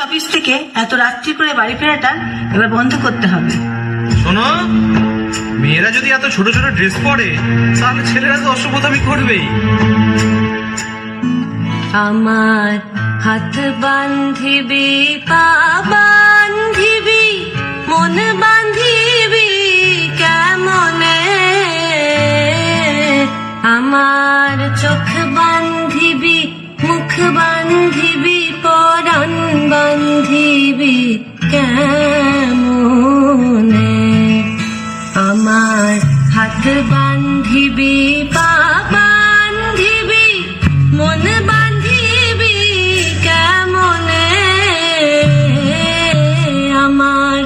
Office থেকে এত রাত্রি করে বাড়ি ফেরাটা এবার বন্ধ করতে হবে। শোনো, মেয়েরা যদি এত ছোট ছোট ড্রেস পরে তাহলে ছেলেরা তো অসভ্যতামি করবেই। আমার হাত বান্ধিবি, পা বান্ধিবি, মন বান্ধিবি কেমনে, আমার চোখ বান্ধিবি, মুখ বান্ধিবি, পরাণ বান্ধিবি কেমনে, আমার হাত বান্ধিবি, পা বান্ধিবি, মন বান্ধিবি কেমনে, আমার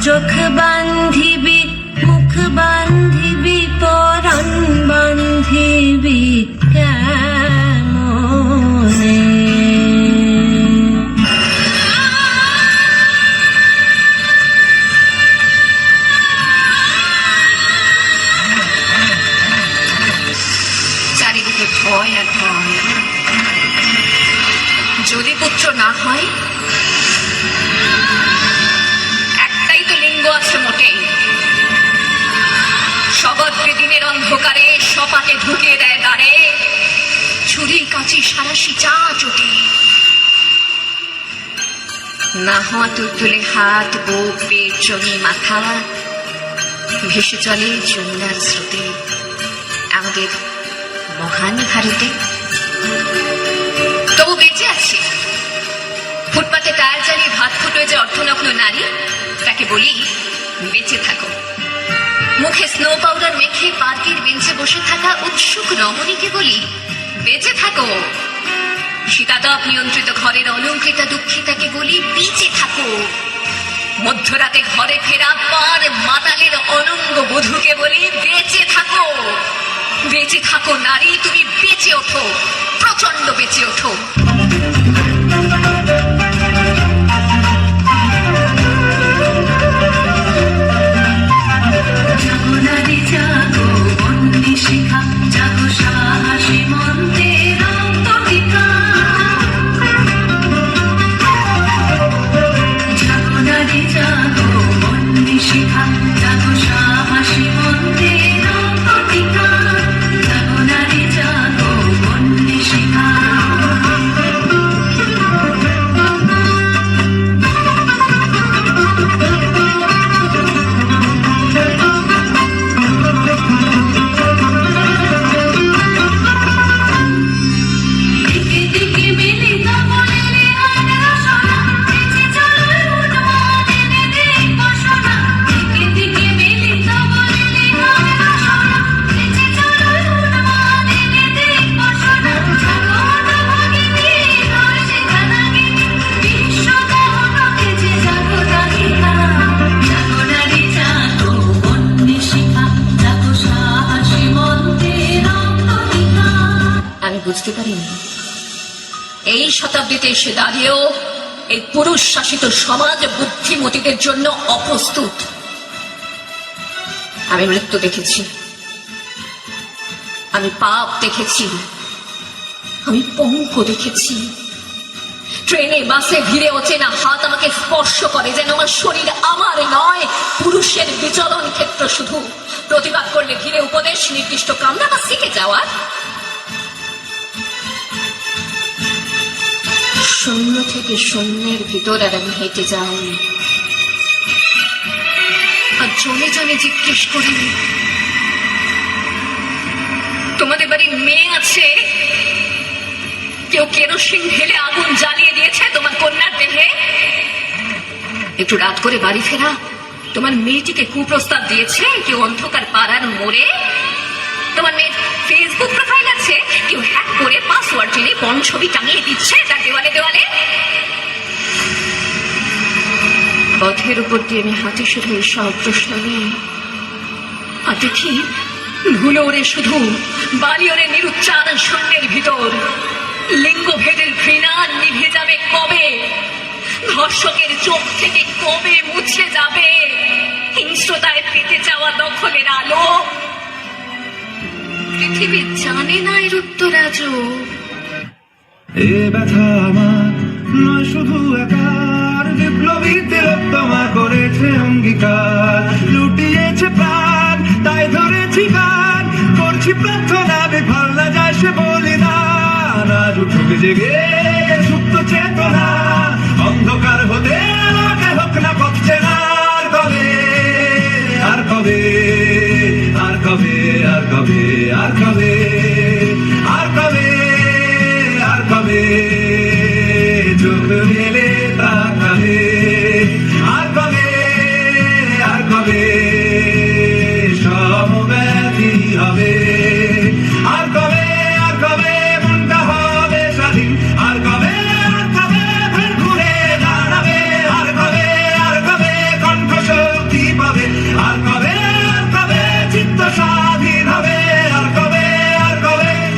চোখ বান্ধিবি, মুখ বান্ধিবি, পরাণ বান্ধিবি কেমনে। চারিদিকে ভয় আর ভয়। যদি পুত্র না হয়, একটাই তো লিঙ্গ আছে মোটেই, সগদ্রে দিনের অন্ধকারে সপাকে ঢুকিয়ে দেয় দ্বারে, ছুরি কাঁচি সারাশি চা চটে, না হওয়া তুলে হাত, বুক, পেট, জমি, মাথা ভেসে চলে যমুনার স্রোতে আমাদের মহান ভারতে। তবু বেঁচে আছে ফুটপাতে টায়ার জ্বালিয়ে ভাত ফুটোয় যে অর্ধনগ্ন নারী, তাকে বলি বেঁচে থাকো। মুখে স্নো পাউডার মেখে পার্কের বেঞ্চে বসে থাকা উৎসুক রমণীকে বলি বেঁচে থাকো। শীতাতপ নিয়ন্ত্রিত ঘরের অলঙ্কৃতা দুঃখিতাকে বলি বেঁচে থাকো। মধ্যরাতে ঘরে ফেরা পার মাতালের অনঙ্গ বধূকে বলি বেঁচে থাকো। বেঁচে থাকো নারী, তুমি বেঁচে ওঠো, প্রচন্ড বেঁচে ওঠো। জাগো নারী জাগো, বন্দি শিখা, জাগো সাহসী মন্ত্রে রক্ত টিকা, জাগো নারী জাগো, বন্দি শিখা, জাগো সাহসী মন্ত্রে রক্ত টিকা, জাগো নারী জাগো, বন্দি শিখা। বুঝতে পারিনি এই শতাব্দীতে এসে দাঁড়িয়েও এই পুরুষ শাসিত সমাজ বুদ্ধিমতীদের জন্য অপ্রস্তুত। আমি মৃত্যু দেখেছি, আমি পাপ দেখেছি, আমি পঙ্ক দেখেছি। ট্রেনে বাসে ভিড়ে অচেনা হাত আমাকে স্পর্শ করে, যেন আমার শরীর আমার নয়, পুরুষের বিচরণ ক্ষেত্র শুধু। প্রতিবাদ করলে ভিড়ে উপদেশ, নির্দিষ্ট কামনা বা শিখে যাওয়ার। শূন্য থেকে শূন্যের ভিতর আর আমি হেঁটে যাই, আর জনে জনে জিজ্ঞেস করি তোমাদের বাড়ির মেয়ে আছে? কেউ কেরোসিন ঢেলে আগুন জ্বালিয়ে দিয়েছে তোমার কন্যার দেহে? একটু রাত করে বাড়ি ফেরা তোমার মেয়েটিকে কুপ্রস্তাব দিয়েছে কেউ অন্ধকার পাড়ার মোড়ে? তোমার মেয়ের ফেসবুক প্রোফাইল আছে, কেউ হ্যাক করে পাসওয়ার্ড জেনে পণ ছবি টাঙিয়ে দিচ্ছে তার দেওয়ালে দেওয়ালে? পথের উপর দিয়ে আমি হাঁটি শুধু সব প্রশ্ন নিয়ে, আর দেখি ধুলো ওরে শুধু, বালি ওরে নিরুচ্চার শূন্যের ভিতর। লিঙ্গ ভেদের ঘৃণা নিভে যাবে কবে? ধর্ষকের চোখ থেকে কবে মুছে যাবে হিংস্রতায় পেতে যাওয়া দখলের আলো? পৃথিবী জানে না এর উত্তর আজও। এ ব্যথা আমার নয় শুধু একা, সে বলিদান আজ উঠুক জেগে সুপ্ত চেতনা অন্ধকার হতে আলোকে হোক না পথ চেনা আর কবে আর কবে আর কবে আর কবে আর কবে আর কবে চোখ মেলে তাকাবে আর কবে আর কবে সমব্যথী হবে আর কবে মনটা হবে স্বাধীন আর কবে ফের ঘুরে দাঁড়াবে আর কবে কণ্ঠ শক্তি পাবে আর কবে চিত্ত স্বাধীন হবে আর কবে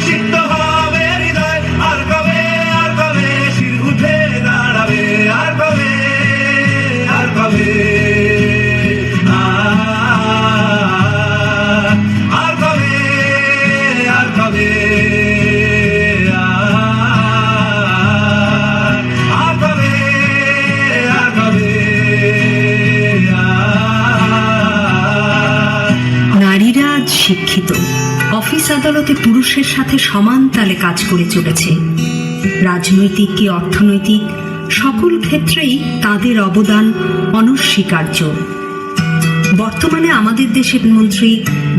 সিদ্ধ হবে হৃদয় আর কবে শির উঠে দাঁড়াবে আর কবে আর কবে আর কবে আর কবে আর কবে আর কবে নারীরা আজ শিক্ষিত, অফিস আদালতে পুরুষের সাথে সমান তালে কাজ করে চলেছে। রাজনৈতিক কি অর্থনৈতিক সকল ক্ষেত্রেই তাদের অবদান অনস্বীকার্য। বর্তমানে আমাদের দেশের মন্ত্রী,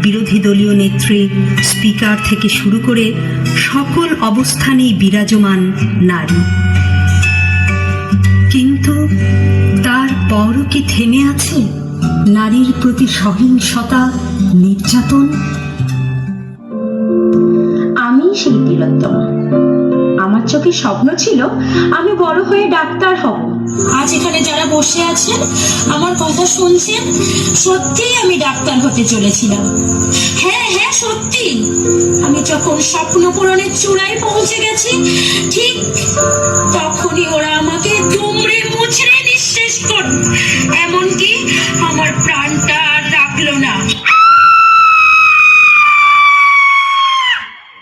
বিরোধী দলীয় নেত্রী, স্পিকার থেকে শুরু করে সকল অবস্থানেই বিরাজমান নারী। কিন্তু তারপরও কি থেমে আছে নারীর প্রতি সহিংসতা, নির্যাতন? আমি সেই তিলোত্তমা। আমার চোখে স্বপ্ন ছিল আমি বড় হয়ে ডাক্তার হব। আজ এখানে যারা বসে আছেন আমার কথা শুনছেন, সত্যিই আমি ডাক্তার হতে চলেছিলাম। হ্যাঁ হ্যাঁ সত্যি। আমি যখন স্বপ্ন পূরণের চূড়ায় পৌঁছে গেছি, ঠিক তখনই ওরা আমাকে দুমড়ে মুচড়ে নিঃশেষ করল। এমনকি আমার প্রাণটা আর রাখলো না।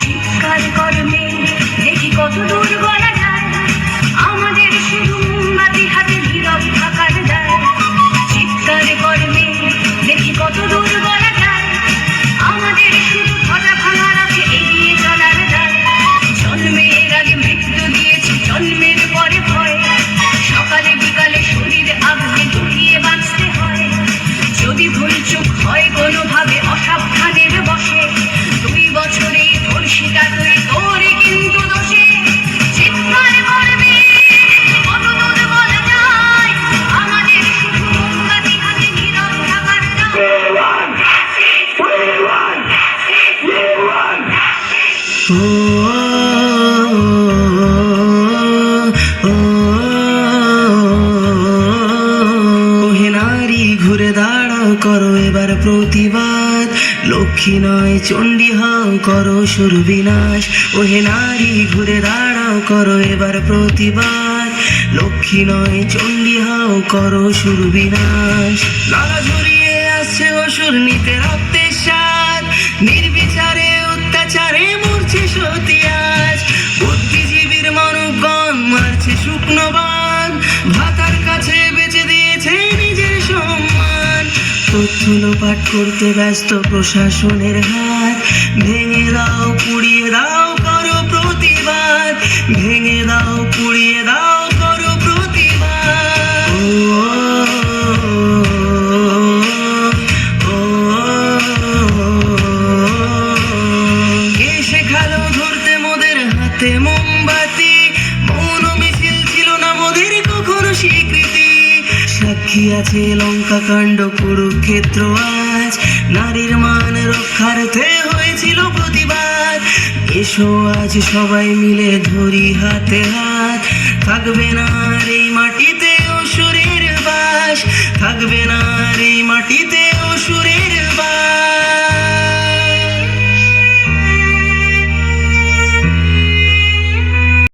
চিৎকার করবে দেখি কত দূর গলা যায়, আমাদের শুধু মোমবাতি হাতে নীরব থাকার দায়। চিৎকার করবে দেখি কত দূর গলা যায়, আমাদের শুধু ধরা ভাঙা রাখে এগিয়ে চলার দায়। জন্মের আগে মৃত্যু দিয়েছি, জন্মের পরে ভয়, সকালে বিকালে শরীর আগুনে ঢুকিয়ে বাঁচতে হয়। যদি ভুল চুক হয় কোনোভাবে অসাবধানের বসে, 2 বছরে তোর শিকার হয়ে তোর কিন্তু দোষে। চিৎকার করবে কত দূর বলা যায়, আমাদের শুধু মোমবাতি হাতে নীরব থাকার ওহে নারী ঘুরে দাঁড়াও, করো এবার প্রতিবাদ। লক্ষ্মী নয় চণ্ডী হও, করো সুর বিনাশ। ওহে নারী ঘুরে দাঁড়াও, করো এবার প্রতিবাদ। লক্ষ্মী নয় চণ্ডী হও, করো সুর বিনাশ। লালা ঝরিয়ে আসছে অসুর, নিতে রক্তের স্বাদ। নির্বিচারে অত্যাচারে মরছে সতী আজ। বুদ্ধিজীবীর মানবগণ মারছে শুকনো বান। ভাতার কাছে বেঁচে দিয়েছে নিজের সম্মান। তথ্য লোপাট করতে ব্যস্ত প্রশাসনের হাত। ভেঙে দাও পুড়িয়ে দাও, করো প্রতিবাদ। ভেঙে দাও পুড়িয়ে দাও, করো প্রতিবাদ। কে শেখালো ধরতে মোদের হাতে মোমবাতি? মৌন মিছিল ছিল না মোদের কখনো স্বীকৃতি। সাক্ষী আছে লঙ্কা কাণ্ড, কুরুক্ষেত্র আজ। নারীর মান রক্ষার্থে হয়েছিল প্রতিবাদ। এসো আজ সবাই মিলে ধরি হাতে হাত। থাকবে না আর এই মাটিতে অসুরের বাস, থাকবে না আর এই মাটিতে